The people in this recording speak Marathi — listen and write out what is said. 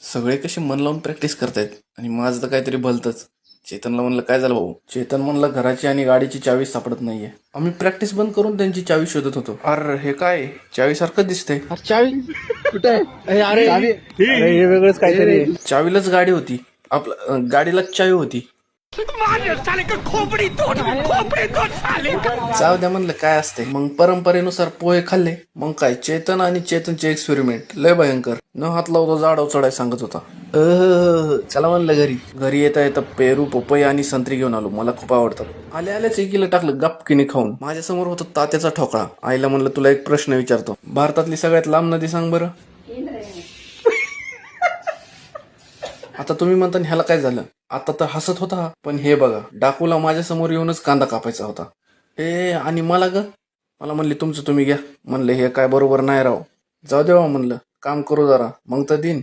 सगळे कसे मन लावून प्रॅक्टिस करतायत आणि माझं तर काहीतरी भलतंच. चेतनला म्हणलं काय झालं भाऊ. चेतन म्हणलं घराची आणि गाडीची चावी सापडत नाहीये. आम्ही प्रॅक्टिस बंद करून त्यांची चावी शोधत होतो. अरे हे काय चावी सारखं दिसतंय. चावी कुठे आहे? अरे हे वेगळंच काहीतरी आहे. चावीलाच गाडी होती. आपलं गाडीलाच चावी होती. जाऊ द्या म्हणलं काय असते. मग परंपरेनुसार पोहे खाल्ले. मग काय चेतन आणि चेतनचे एक्सपेरिमेंट लय भयंकर. न हात लावतो झाडावर चढाय सांगत होता. चला म्हणलं घरी येता येता पेरू पपई आणि संत्री घेऊन आलो. मला खूप आवडतात. आल्याच एकीला टाकलं गपकिनी खाऊन. माझ्यासमोर होता तात्याचा ठोकळा. आईला म्हणलं तुला एक प्रश्न विचारतो. भारतातली सगळ्यात लांब नदी सांग बरं. आता तुम्ही म्हणता ह्याला काय झालं. आता तर हसत होता. पण हे बघा डाकूला माझ्या समोर येऊनच कांदा कापायचा होता. आणि मला म्हणले तुमचं तुम्ही घ्या. म्हणले हे काय बरोबर नाही राव. जाऊ देवा म्हणलं काम करू जरा मग तर दिन.